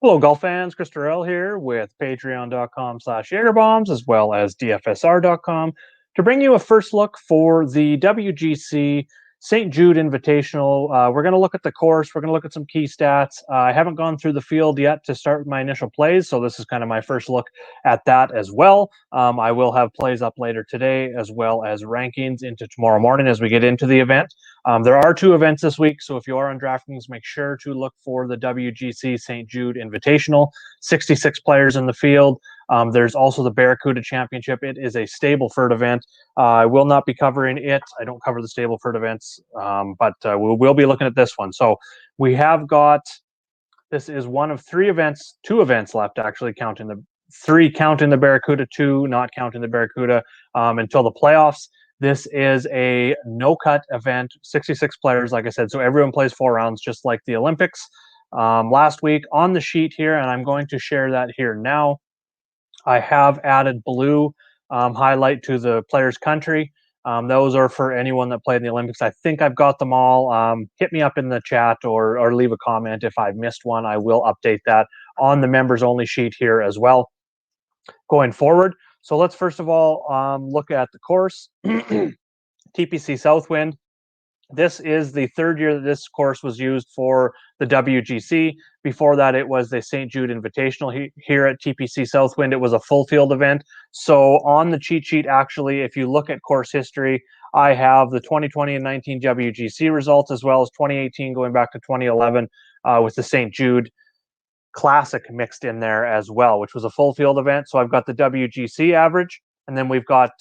Hello, golf fans. Chris Terrell here with patreon.com/JagerBombs as well as DFSR.com to bring you a first look for the WGC St. Jude Invitational. We're going to look at the course. We're going to look at some key stats. I haven't gone through the field yet to start my initial plays, so this is kind of my first look at that as well. I will have plays up later today as well as rankings into tomorrow morning as we get into the event. There are two events this week, so if you are on DraftKings, make sure to look for the WGC St. Jude Invitational. 66 players in the field. There's also the Barracuda Championship. It is a Stableford event. I will not be covering it. I don't cover the Stableford events, but we will be looking at this one. So we have got, this is one of two events left, actually, counting the Barracuda, two not counting the Barracuda until the playoffs. This is a no-cut event, 66 players, like I said, so everyone plays 4 rounds, just like the Olympics. Last week on the sheet here, and I'm going to share that here now, I have added blue highlight to the player's country. Those are for anyone that played in the Olympics. I think I've got them all. Hit me up in the chat or leave a comment if I've missed one. I will update that on the members-only sheet here as well going forward. So let's first of all look at the course. TPC Southwind. This is the third year that this course was used for the WGC. Before that, it was the St. Jude Invitational here at TPC Southwind. It was a full field event. So on the cheat sheet, actually, if you look at course history, I have the 2020 and 19 WGC results, as well as 2018 going back to 2011 with the St. Jude Classic mixed in there as well, which was a full field event. So I've got the WGC average, and then we've got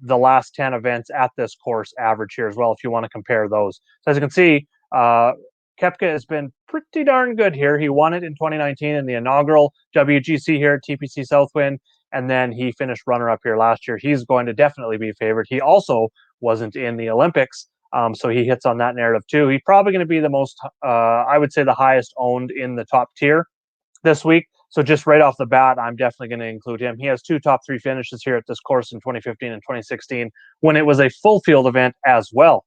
the last 10 events at this course average here as well, if you want to compare those. So as you can see, Koepka has been pretty darn good here. He won it in 2019 in the inaugural WGC here at TPC Southwind, and then he finished runner-up here last year. He's going to definitely be a favorite. He also wasn't in the Olympics, so he hits on that narrative too. He's probably going to be the most, I would say, the highest owned in the top tier this week. So just right off the bat, I'm definitely going to include him. He has 2 top 3 finishes here at this course in 2015 and 2016 when it was a full field event as well.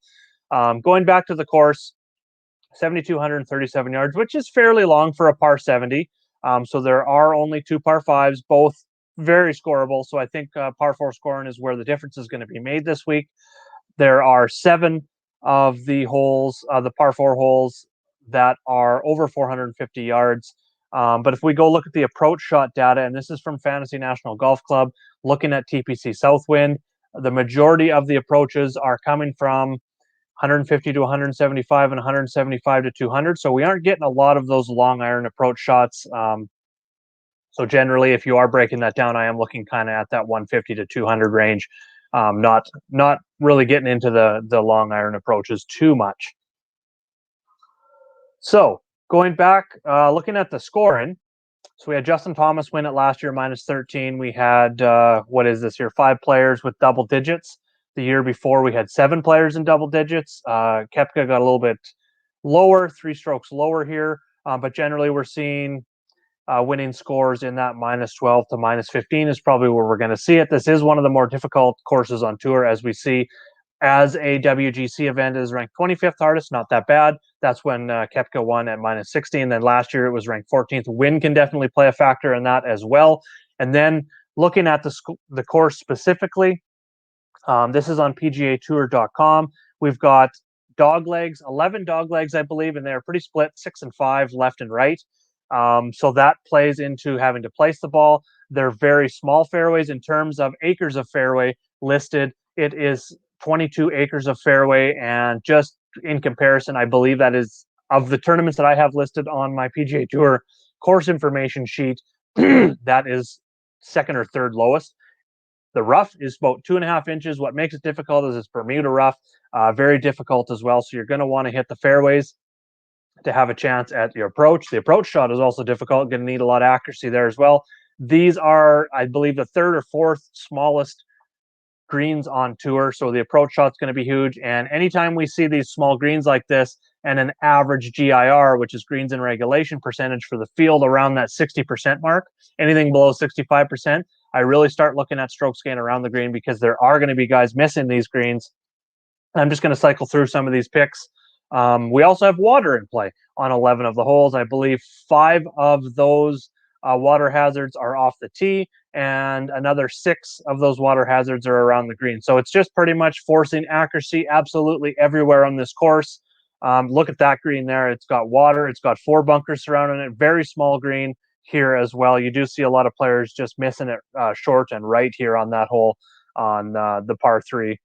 Going back to the course, 7,237 yards, which is fairly long for a par 70. So there are only 2 par 5s, both very scoreable. So I think par 4 scoring is where the difference is going to be made this week. There are 7 of the holes, the par 4 holes, that are over 450 yards. But if we go look at the approach shot data, and this is from Fantasy National Golf Club, looking at TPC Southwind, the majority of the approaches are coming from 150 to 175 and 175 to 200. So we aren't getting a lot of those long iron approach shots. So generally, if you are breaking that down, I am looking kind of at that 150 to 200 range, not really getting into the long iron approaches too much. So going back, looking at the scoring, so we had Justin Thomas win it last year, -13. We had, what is this here, 5 players with double digits. The year before, we had 7 players in double digits. Koepka got a little bit lower, 3 strokes lower here. But generally, we're seeing winning scores in that -12 to -15 is probably where we're going to see it. This is one of the more difficult courses on tour, as we see. As a WGC event, is ranked 25th hardest, not that bad. That's when Koepka won at -16. Then last year it was ranked 14th. Wind can definitely play a factor in that as well. And then looking at the course specifically, this is on PGAtour.com. We've got dog legs, 11 dog legs, I believe, and they're pretty split, 6 and 5 left and right. So that plays into having to place the ball. They're very small fairways in terms of acres of fairway listed. It is 22 acres of fairway, and just in comparison, I believe that is, of the tournaments that I have listed on my PGA Tour course information sheet, that is second or third lowest. The rough is about 2.5 inches. What makes it difficult is it's Bermuda rough, very difficult as well. So you're going to want to hit the fairways to have a chance at your approach. The approach shot is also difficult. Going to need a lot of accuracy there as well. These are, I believe, the 3rd or 4th smallest greens on tour, so the approach shot's going to be huge. And anytime we see these small greens like this and an average GIR, which is greens in regulation percentage for the field, around that 60% mark, anything below 65%, I really start looking at strokes gained around the green, because there are going to be guys missing these greens. I'm just going to cycle through some of these picks We also have water in play on 11 of the holes. I believe 5 of those water hazards are off the tee, and another 6 of those water hazards are around the green. So it's just pretty much forcing accuracy absolutely everywhere on this course. Look at that green there. It's got water. It's got 4 bunkers surrounding it. Very small green here as well. You do see a lot of players just missing it short and right here on that hole on the par 3,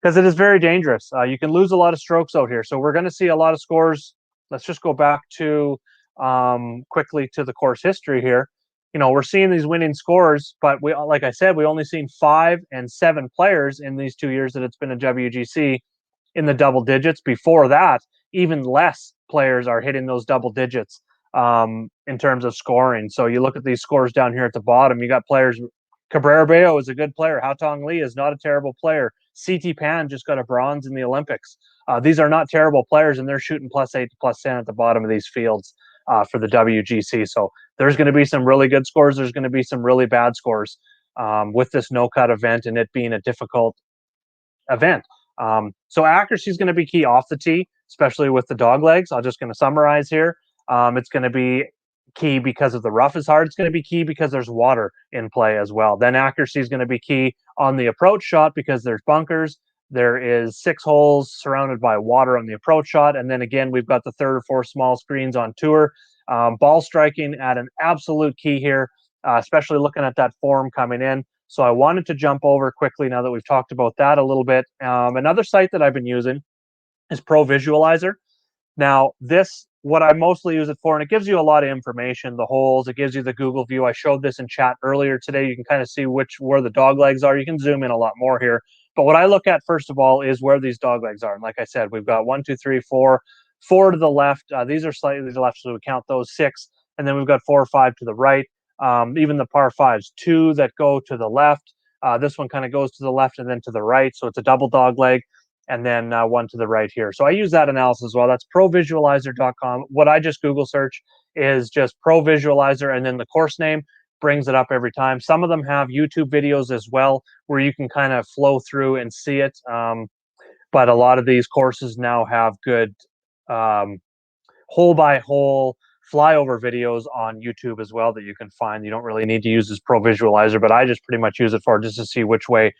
because it is very dangerous. You can lose a lot of strokes out here. So we're going to see a lot of scores. Let's just go back to quickly to the course history here. You know, we're seeing these winning scores, but we, like I said, we only seen 5 and 7 players in these 2 years that it's been a WGC in the double digits. Before that, even less players are hitting those double digits in terms of scoring. So you look at these scores down here at the bottom. You got players. Cabrera Bello is a good player. Hao Tong Lee is not a terrible player. CT Pan just got a bronze in the Olympics. These are not terrible players, and they're shooting +8 to +10 at the bottom of these fields for the WGC. So there's going to be some really good scores. There's going to be some really bad scores with this no-cut event and it being a difficult event. So accuracy is going to be key off the tee, especially with the dog legs. I'm just going to summarize here. It's going to be key because of the rough is hard. It's going to be key because there's water in play as well. Then accuracy is going to be key on the approach shot because there's bunkers. There is 6 holes surrounded by water on the approach shot. And then again, we've got the 3rd or 4th small screens on tour. Ball striking at an absolute key here, especially looking at that form coming in. So I wanted to jump over quickly now that we've talked about that a little bit. Another site that I've been using is Pro Visualizer. Now, this, what I mostly use it for, and it gives you a lot of information, the holes, it gives you the Google view. I showed this in chat earlier today. You can kind of see where the dog legs are. You can zoom in a lot more here. But what I look at, first of all, is where these dog legs are. And like I said, we've got 1, 2, 3, 4, 4 to the left. These are slightly to the left, so we count those 6. And then we've got 4 or 5 to the right. Even the par 5s, 2 that go to the left. This one kind of goes to the left and then to the right. So it's a double dog leg, and then 1 to the right here. So I use that analysis as well. That's provisualizer.com. What I just Google search is just Pro Visualizer, and then the course name brings it up every time. Some of them have YouTube videos as well where you can kind of flow through and see it. But a lot of these courses now have good hole by hole flyover videos on YouTube as well that you can find. You don't really need to use this Pro Visualizer, but I just pretty much use it for just to see which way,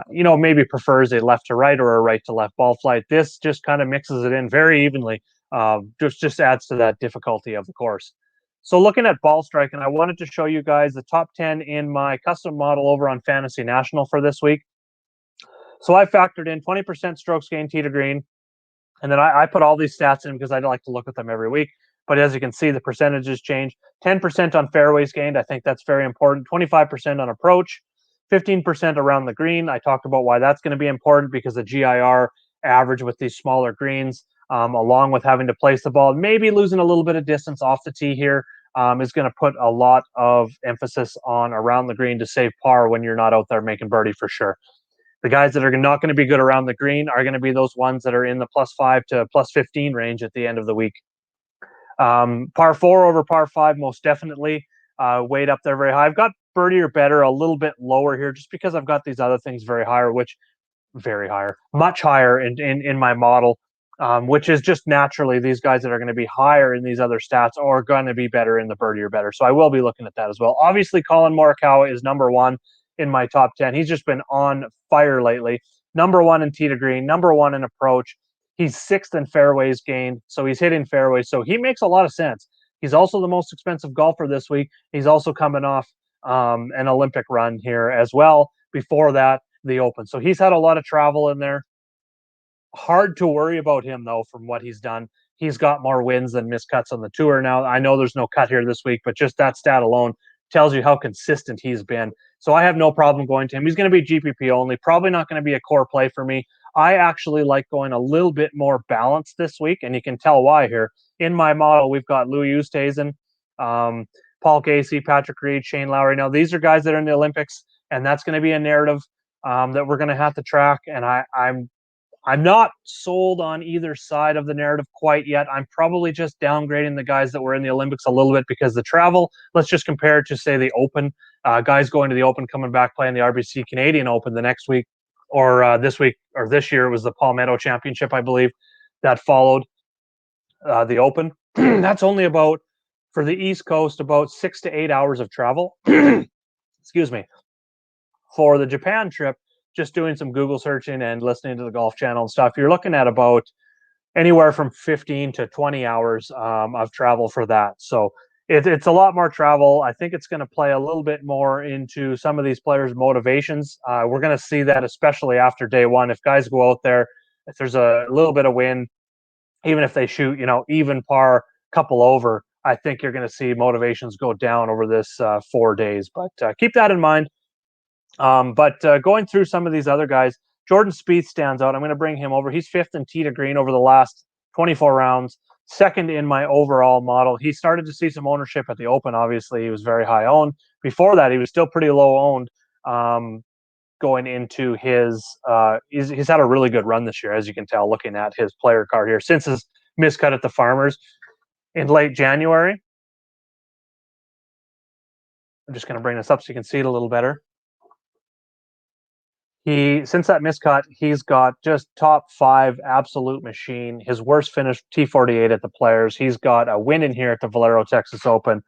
maybe prefers a left to right or a right to left ball flight. This just kind of mixes it in very evenly. Just adds to that difficulty of the course. So looking at ball striking, I wanted to show you guys the top 10 in my custom model over on Fantasy National for this week. So I factored in 20% strokes gained tee to green, and then I put all these stats in because I like to look at them every week. But as you can see, the percentages change. 10% on fairways gained. I think that's very important. 25% on approach. 15% around the green. I talked about why that's going to be important because the GIR average with these smaller greens, along with having to place the ball, maybe losing a little bit of distance off the tee here, is going to put a lot of emphasis on around the green to save par when you're not out there making birdie for sure. The guys that are not going to be good around the green are going to be those ones that are in the +5 to +15 range at the end of the week. Par 4 over par 5, most definitely weighed up there very high. I've got birdie or better a little bit lower here just because I've got these other things much higher in my model, which is just naturally these guys that are going to be higher in these other stats are going to be better in the birdie or better. So I will be looking at that as well. Obviously, Colin Morikawa is number 1 in my top 10. He's just been on fire lately. Number 1 in tee to green, number 1 in approach. He's 6th in fairways gained, so he's hitting fairways. So he makes a lot of sense. He's also the most expensive golfer this week. He's also coming off an Olympic run here as well. Before that, the Open. So he's had a lot of travel in there. Hard to worry about him, though, from what he's done. He's got more wins than missed cuts on the tour now. I know there's no cut here this week, but just that stat alone tells you how consistent he's been. So I have no problem going to him. He's going to be GPP only, probably not going to be a core play for me. I actually like going a little bit more balanced this week, and you can tell why here. In my model, we've got Louis Oosthuizen, Paul Casey, Patrick Reed, Shane Lowry. Now, these are guys that are in the Olympics, and that's going to be a narrative that we're going to have to track, and I'm not sold on either side of the narrative quite yet. I'm probably just downgrading the guys that were in the Olympics a little bit because the travel, let's just compare it to, say, the Open. Guys going to the Open, coming back, playing the RBC Canadian Open the next week, or this week, or this year, it was the Palmetto Championship, I believe. that followed the Open. That's only about, for the East Coast, about 6 to 8 hours of travel. Excuse me. For the Japan trip, just doing some Google searching and listening to the Golf Channel and stuff, you're looking at about anywhere from 15 to 20 hours of travel for that. So it's a lot more travel. I think it's going to play a little bit more into some of these players' motivations. We're going to see that, especially after day one. If guys go out there, if there's a little bit of wind, even if they shoot, even par, couple over, I think you're going to see motivations go down over this 4 days. But keep that in mind. But going through some of these other guys, Jordan Spieth stands out. I'm going to bring him over. He's fifth in tee to green over the last 24 rounds, second in my overall model. He started to see some ownership at the Open. Obviously, he was very high owned. Before that, he was still pretty low owned. Going into he's had a really good run this year, as you can tell, looking at his player card here since his miscut at the Farmers in late January. I'm just going to bring this up so you can see it a little better. Since that miscut, he's got just top 5 absolute machine. His worst finish, T48 at the Players. He's got a win in here at the Valero Texas Open.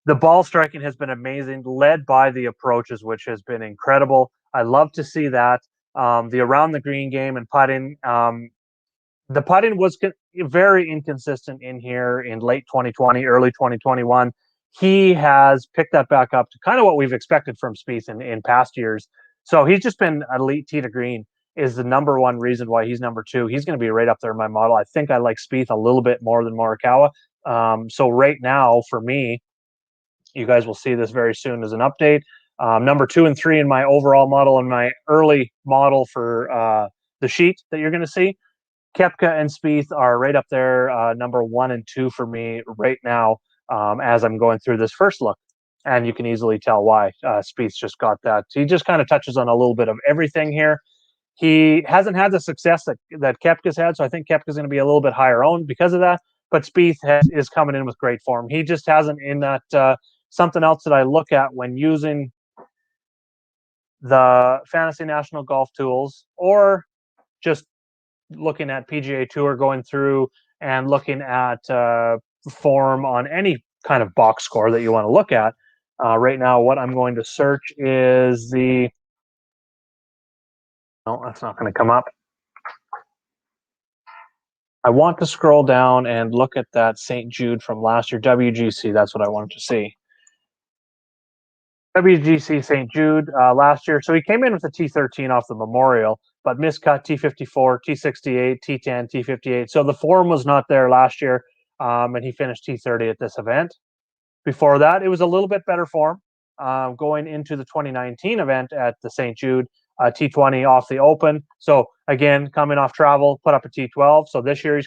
The ball striking has been amazing, led by the approaches, which has been incredible. I love to see that. The around the green game and putting. The putting was very inconsistent in here in late 2020, early 2021. He has picked that back up to kind of what we've expected from Spieth in past years. So he's just been elite tee to green is the number one reason why he's number 2. He's going to be right up there in my model. I think I like Spieth a little bit more than Morikawa. So right now, for me, you guys will see this very soon as an update. Number 2 and 3 in my overall model and my early model for the sheet that you're going to see. Koepka and Spieth are right up there, number 1 and 2 for me right now, as I'm going through this first look. And you can easily tell why. Spieth's just got that. He just kind of touches on a little bit of everything here. He hasn't had the success that Koepka's had, so I think Koepka's going to be a little bit higher owned because of that. But Spieth is coming in with great form. He just hasn't in that something else that I look at when using the Fantasy National Golf tools or just looking at PGA Tour, going through and looking at form on any kind of box score that you want to look at. Right now, what I'm going to search is the. No, that's not going to come up. I want to scroll down and look at that St. Jude from last year, WGC. That's what I wanted to see. WGC St. Jude last year. So he came in with a T13 off the Memorial, but miscut T54, T68, T10, T58. So the form was not there last year, and he finished T30 at this event. Before that, it was a little bit better form. Going into the 2019 event at the St. Jude, T20 off the Open. So again, coming off travel, put up a T12. So this year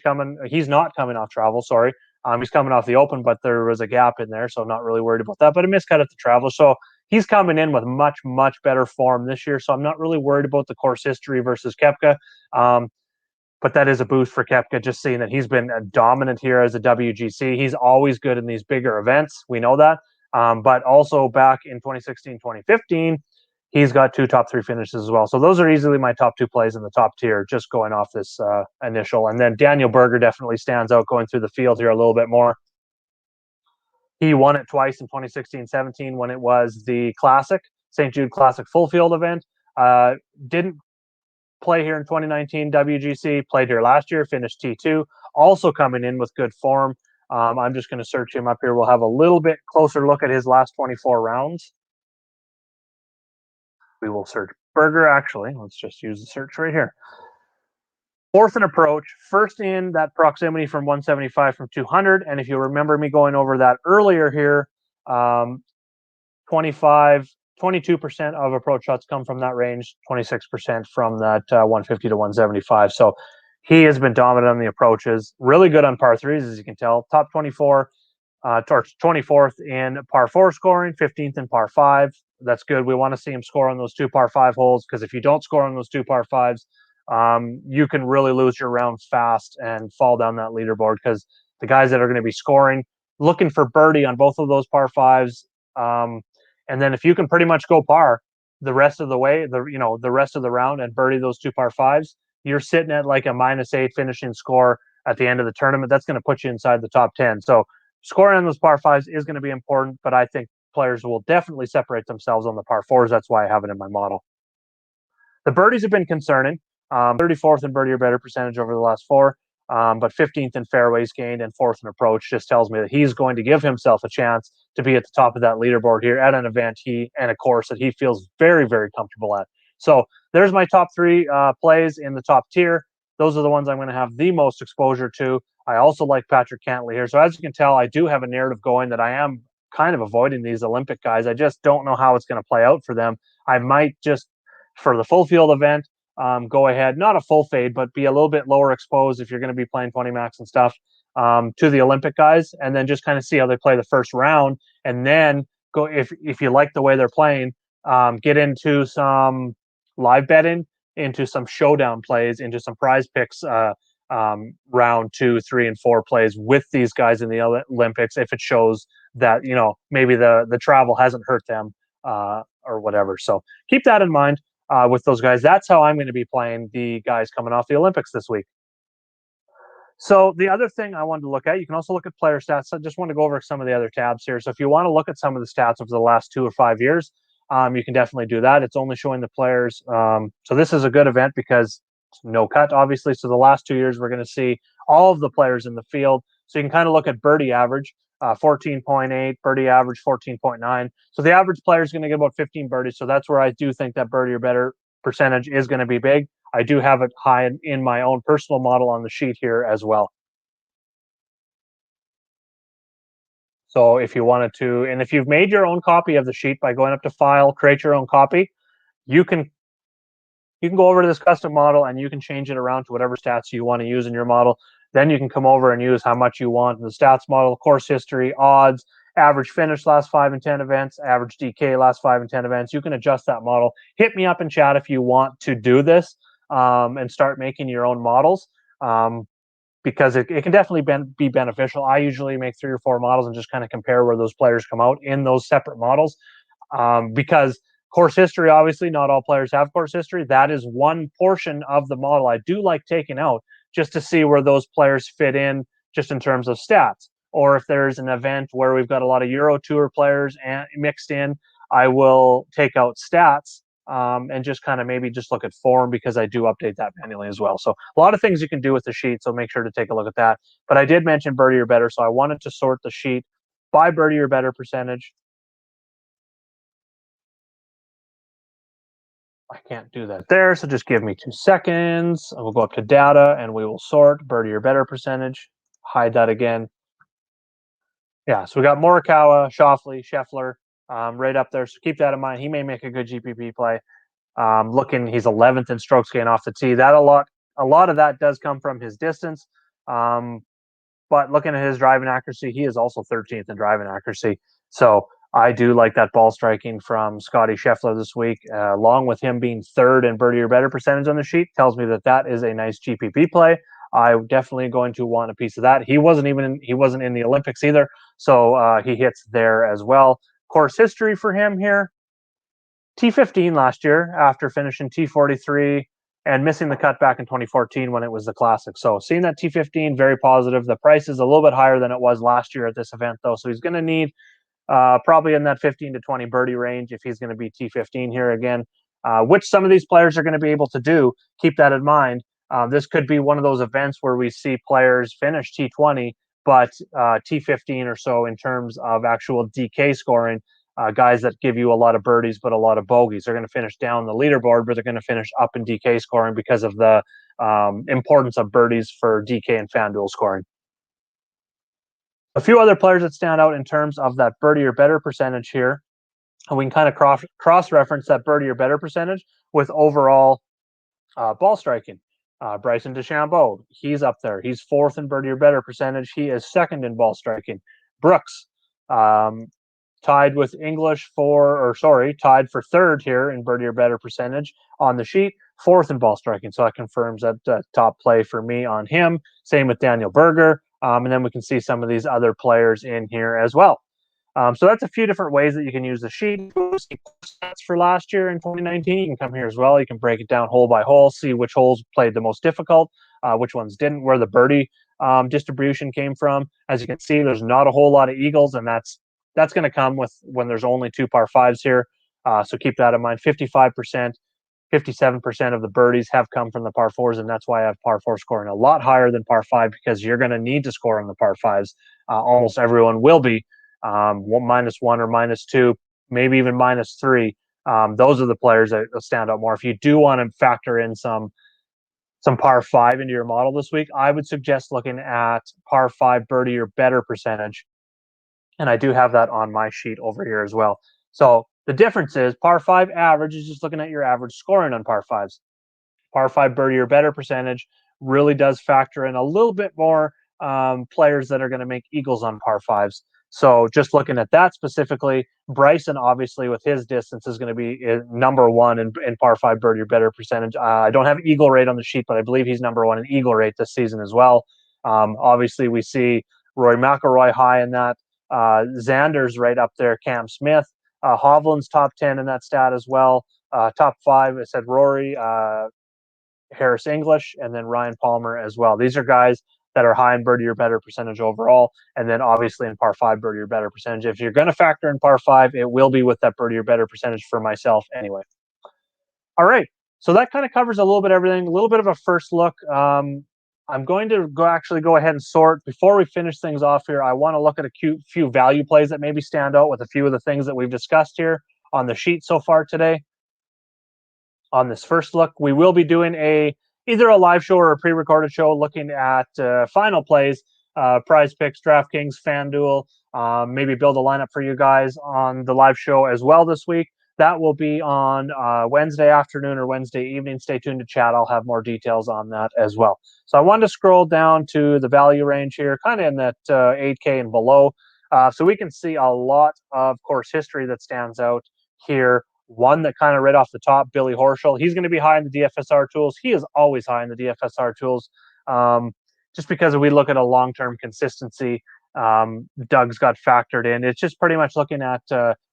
he's not coming off travel, sorry. He's coming off the Open, but there was a gap in there, so I'm not really worried about that. But a miscut at the travel. So he's coming in with much, much better form this year. So I'm not really worried about the course history versus Koepka. But that is a boost for Koepka, just seeing that he's been dominant here as a WGC. He's always good in these bigger events. We know that. But also back in 2016, 2015, he's got 2 top 3 finishes as well. So those are easily my top 2 plays in the top tier, just going off this initial. And then Daniel Berger definitely stands out going through the field here a little bit more. He won it twice in 2016-17 when it was the Classic, St. Jude Classic full field event. Didn't play here in 2019 WGC, played here last year, finished T2, also coming in with good form. I'm just going to search him up here. We'll have a little bit closer look at his last 24 rounds. We will search Berger, actually. Let's just use the search right here. 4th in approach, first in that proximity from 175 from 200. And if you remember me going over that earlier here, 22% of approach shots come from that range, 26% from that 150 to 175. So he has been dominant on the approaches, really good on par 3s, as you can tell. Top 24, 24th in par 4 scoring, 15th in par 5. That's good. We want to see him score on those 2 par 5 holes, because if you don't score on those 2 par 5s, you can really lose your round fast and fall down that leaderboard, because the guys that are going to be scoring, looking for birdie on both of those par 5s, and then if you can pretty much go par the rest of the way, the rest of the round and birdie those 2 par 5s, you're sitting at like a -8 finishing score at the end of the tournament. That's going to put you inside the top 10. So scoring on those par fives is going to be important, but I think players will definitely separate themselves on the par fours. That's why I have it in my model. The birdies have been concerning. 34th in birdie or better percentage over the last four, but 15th in fairways gained and 4th in approach just tells me that he's going to give himself a chance to be at the top of that leaderboard here at an event and a course that he feels very, very comfortable at. So there's my top three plays in the top tier. Those are the ones I'm going to have the most exposure to. I also like Patrick Cantlay here. So as you can tell, I do have a narrative going that I am kind of avoiding these Olympic guys. I just don't know how it's going to play out for them. I might just, for the full field event, go ahead, not a full fade, but be a little bit lower exposed if you're going to be playing 20 max and stuff to the Olympic guys, and then just kind of see how they play the first round, and then go if you like the way they're playing, get into some live betting, into some showdown plays, into some prize picks. Round 2, 3, and 4 plays with these guys in the Olympics if it shows that maybe the travel hasn't hurt them or whatever. So keep that in mind with those guys. That's how I'm going to be playing the guys coming off the Olympics this week. So the other thing I wanted to look at, you can also look at player stats. I just want to go over some of the other tabs here. So if you want to look at some of the stats over the last 2 or 5 years, you can definitely do that. It's only showing the players. So this is a good event because no cut, obviously. So the last 2 years, we're going to see all of the players in the field. So you can kind of look at birdie average, 14.8, birdie average 14.9. So the average player is going to get about 15 birdies. So that's where I do think that birdie or better percentage is going to be big. I do have it high in my own personal model on the sheet here as well. So if you wanted to, and if you've made your own copy of the sheet by going up to File, create your own copy, you can go over to this custom model and you can change it around to whatever stats you want to use in your model. Then you can come over and use how much you want in the stats model, course history, odds, average finish last 5 and 10 events, average DK last 5 and 10 events. You can adjust that model. Hit me up in chat if you want to do this and start making your own models. Because it can definitely be beneficial. I usually make 3 or 4 models and just kind of compare where those players come out in those separate models. Because course history, obviously, not all players have course history. That is one portion of the model I do like taking out just to see where those players fit in just in terms of stats. Or if there's an event where we've got a lot of Euro Tour players mixed in, I will take out stats and just kind of maybe just look at form because I do update that manually as well. So a lot of things you can do with the sheet, so make sure to take a look at that. But I did mention birdie or better, so I wanted to sort the sheet by birdie or better percentage. I can't do that there, so just give me 2 seconds. I will go up to data and we will sort birdie or better percentage. Hide that again. Yeah, so we got Morikawa, Schauffele, Scheffler right up there. So keep that in mind. He may make a good GPP play. He's 11th in strokes gained off the tee. That a lot of that does come from his distance. But looking at his driving accuracy, he is also 13th in driving accuracy. So I do like that ball striking from Scotty Scheffler this week, along with him being 3rd in birdie or better percentage on the sheet. Tells me that is a nice GPP play. I'm definitely going to want a piece of that. He wasn't in the Olympics either, so he hits there as well. Course history for him here: T15 last year after finishing T43 and missing the cut back in 2014 when it was the Classic. So seeing that T15, very positive. The price is a little bit higher than it was last year at this event, though. So he's going to need probably in that 15 to 20 birdie range if he's going to be T15 here again, which some of these players are going to be able to do. Keep that in mind. This could be one of those events where we see players finish T20, but T15 or so in terms of actual DK scoring. Guys that give you a lot of birdies but a lot of bogeys. They're going to finish down the leaderboard, but they're going to finish up in DK scoring because of the importance of birdies for DK and FanDuel scoring. A few other players that stand out in terms of that birdie or better percentage here, and we can kind of cross-reference that birdie or better percentage with overall ball striking. Bryson DeChambeau, he's up there. He's 4th in birdie or better percentage. He is 2nd in ball striking. Brooks, tied with English tied for 3rd here in birdie or better percentage on the sheet, 4th in ball striking. So that confirms that top play for me on him. Same with Daniel Berger. And then we can see some of these other players in here as well. So that's a few different ways that you can use the sheet. Stats for last year in 2019, you can come here as well. You can break it down hole by hole, see which holes played the most difficult, which ones didn't, where the birdie distribution came from. As you can see, there's not a whole lot of eagles, and that's going to come with when there's only 2 par fives here. So keep that in mind. 55%, 57% of the birdies have come from the par fours, and that's why I have par four scoring a lot higher than par five, because you're going to need to score on the par fives. Almost everyone will be -1 or -2, maybe even -3. Those are the players that stand out more. If you do want to factor in some par five into your model this week, I would suggest looking at par five birdie or better percentage. And I do have that on my sheet over here as well. So the difference is par five average is just looking at your average scoring on par fives. Par five birdie or better percentage really does factor in a little bit more players that are going to make eagles on par fives. So just looking at that specifically, Bryson obviously with his distance is going to be number one in par five birdie or better percentage. I don't have eagle rate on the sheet, but I believe he's number one in eagle rate this season as well. Obviously, we see Rory McIlroy high in that. Xander's right up there. Cam Smith, Hovland's top 10 in that stat as well. Top five, I said Rory, Harris English, and then Ryan Palmer as well. These are guys that are high in birdie or better percentage overall, and then obviously in par five birdie or better percentage. If you're going to factor in par five, it will be with that birdie or better percentage for myself anyway. All right, so that kind of covers a little bit everything. A little bit of a first look. I'm going to go ahead and sort before we finish things off here. I want to look at a few value plays that maybe stand out with a few of the things that we've discussed here on the sheet so far today. On this first look, we will be doing either a live show or a pre-recorded show looking at final plays, prize picks, DraftKings, FanDuel, maybe build a lineup for you guys on the live show as well this week. That will be on Wednesday afternoon or Wednesday evening. Stay tuned to chat. I'll have more details on that as well. So I wanted to scroll down to the value range here, kind of in that 8K and below. So we can see a lot of course history that stands out here. One that kind of right off the top, Billy Horschel. He's going to be high in the DFSR tools. He is always high in the DFSR tools. Just because if we look at a long-term consistency, Doug's got factored in. It's just pretty much looking at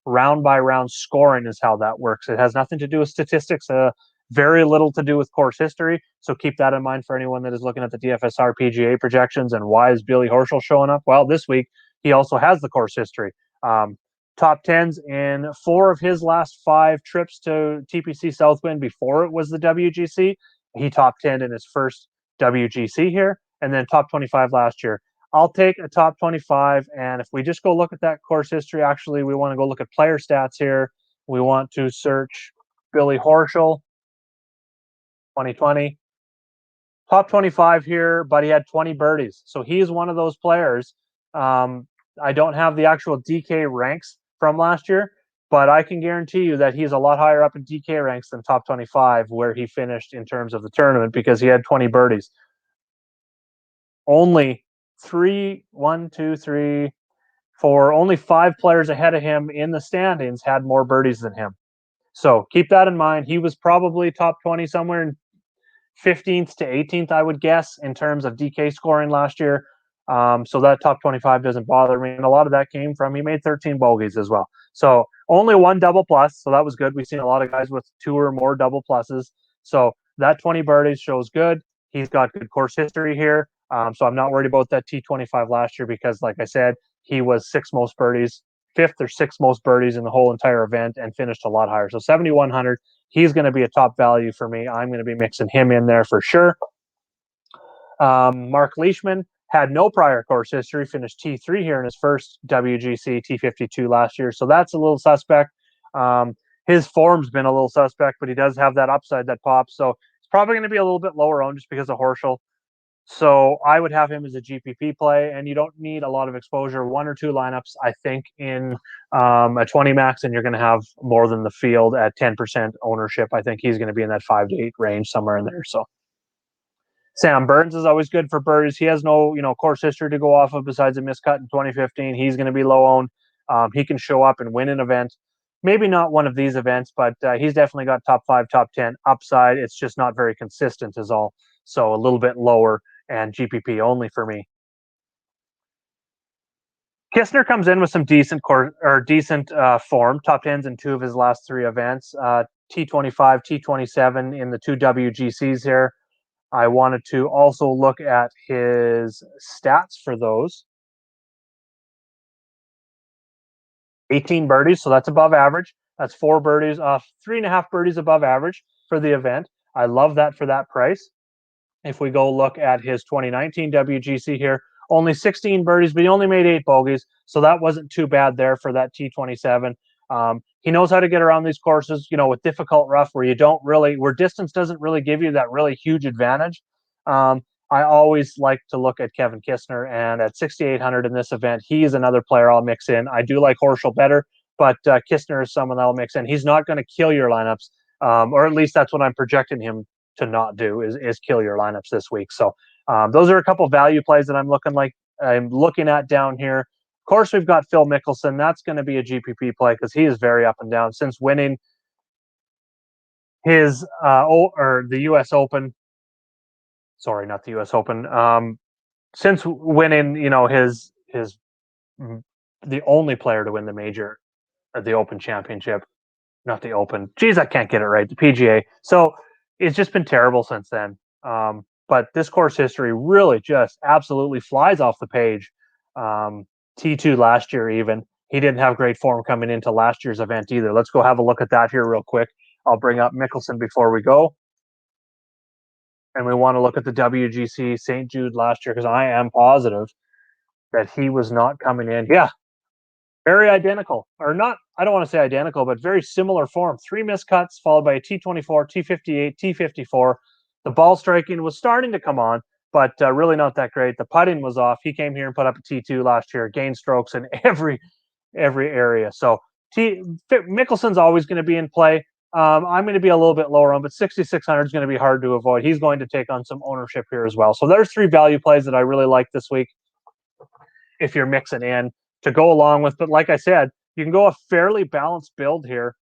round by round scoring is how that works. It has nothing to do with statistics, very little to do with course history. So keep that in mind for anyone that is looking at the DFSR PGA projections. And why is Billy Horschel showing up? Well, this week he also has the course history. Top 10s in 4 of his last 5 trips to TPC Southwind before it was the WGC. He top 10 in his first WGC here, and then top 25 last year. I'll take a top 25, and if we just go look at that course history, actually, we want to go look at player stats here. We want to search Billy Horschel, 2020. Top 25 here, but he had 20 birdies. So he's one of those players. I don't have the actual DK ranks from last year, but I can guarantee you that he's a lot higher up in DK ranks than top 25 where he finished in terms of the tournament, because he had 20 birdies. Only 5 players ahead of him in the standings had more birdies than him. So keep that in mind. He was probably top 20 somewhere in 15th to 18th, I would guess, in terms of DK scoring last year. So that top 25 doesn't bother me. And a lot of that came from, he made 13 bogeys as well. So only 1 double plus. So that was good. We've seen a lot of guys with 2 or more double pluses. So that 20 birdies shows good. He's got good course history here. So I'm not worried about that T25 last year, because like I said, he was 5th or 6th most birdies in the whole entire event and finished a lot higher. So 7,100, he's going to be a top value for me. I'm going to be mixing him in there for sure. Mark Leishman had no prior course history, finished T3 here in his first WGC T52 last year. So that's a little suspect. His form's been a little suspect, but he does have that upside that pops. So it's probably going to be a little bit lower owned just because of Horschel. So I would have him as a GPP play, and you don't need a lot of exposure. 1 or 2 lineups, I think, in a 20 max, and you're going to have more than the field at 10% ownership. I think he's going to be in that 5 to 8 range, somewhere in there. So Sam Burns is always good for birdies. He has no, course history to go off of besides a miscut in 2015. He's going to be low owned. He can show up and win an event. Maybe not one of these events, but he's definitely got top 5, top 10 upside. It's just not very consistent is all. So a little bit lower and GPP only for me. Kistner comes in with some decent form, top tens in 2 of his last 3 events, T25, T27 in the 2 WGCs here. I wanted to also look at his stats for those. 18 birdies, so that's above average. That's 4 birdies, 3.5 birdies above average for the event. I love that for that price. If we go look at his 2019 WGC here, only 16 birdies, but he only made 8 bogeys, so that wasn't too bad there for that T27. He knows how to get around these courses, with difficult rough where distance doesn't really give you that really huge advantage. I always like to look at Kevin Kistner, and at 6,800 in this event, he's another player I'll mix in. I do like Horschel better, but Kistner is someone I'll mix in. He's not going to kill your lineups, or at least that's what I'm projecting him to not do is kill your lineups this week. So those are a couple value plays that I'm looking at down here. Of course, we've got Phil Mickelson. That's going to be a GPP play because he is very up and down since winning his the U.S. Open. Sorry, not the U.S. Open. Since winning, his the only player to win the major, the Open Championship, not the Open. Geez, I can't get it right. The PGA. So it's just been terrible since then. But this course history really just absolutely flies off the page. T2 last year, even he didn't have great form coming into last year's event either. Let's go have a look at that here real quick. I'll bring up Mickelson before we go. And we want to look at the WGC St. Jude last year because I am positive that he was not coming in. Yeah, very identical, or not. I don't want to say identical, but very similar form. 3 missed cuts followed by a T24, T58, T54. The ball striking was starting to come on, but really not that great. The putting was off. He came here and put up a T2 last year, gained strokes in every area. So Mickelson's always going to be in play. I'm going to be a little bit lower on, but 6,600 is going to be hard to avoid. He's going to take on some ownership here as well. So there's 3 value plays that I really like this week if you're mixing in to go along with. But like I said, you can go a fairly balanced build here.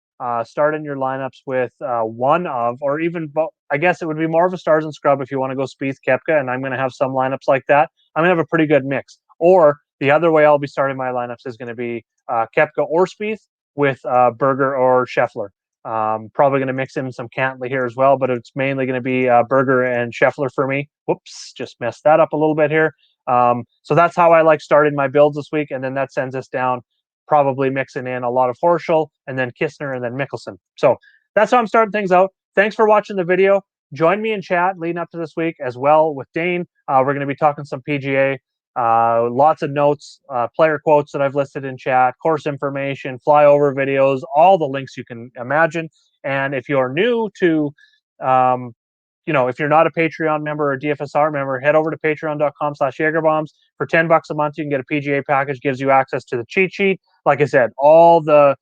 Start in your lineups with one of, or even, I guess it would be more of a stars and scrub if you want to go Spieth, Koepka, and I'm going to have some lineups like that. I'm going to have a pretty good mix. Or the other way I'll be starting my lineups is going to be Koepka or Spieth with Berger or Scheffler. Probably going to mix in some Cantley here as well, but it's mainly going to be Berger and Scheffler for me. Whoops, just messed that up a little bit here. So that's how I like starting my builds this week, and then that sends us down probably mixing in a lot of Horschel and then Kistner and then Mickelson. So that's how I'm starting things out. Thanks for watching the video. Join me in chat leading up to this week as well with Dane. We're going to be talking some PGA, lots of notes, player quotes that I've listed in chat, course information, flyover videos, all the links you can imagine. And if you're new to if you're not a Patreon member or a DFSR member, head over to patreon.com/JagerBombs. For $10 a month, you can get a PGA package, gives you access to the cheat sheet. Like I said, all the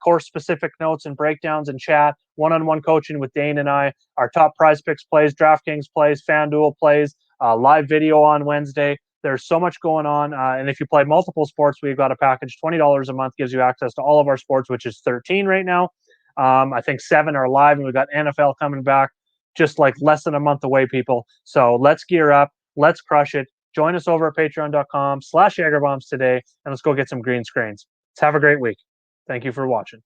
course-specific notes and breakdowns in chat, one-on-one coaching with Dane and I, our top prize picks plays, DraftKings plays, FanDuel plays, live video on Wednesday. There's so much going on. And if you play multiple sports, we've got a package. $20 a month gives you access to all of our sports, which is 13 right now. I think 7 are live, and we've got NFL coming back just like less than a month away, people. So let's gear up. Let's crush it. Join us over at patreon.com/JagerBombs today, and let's go get some green screens. Let's have a great week. Thank you for watching.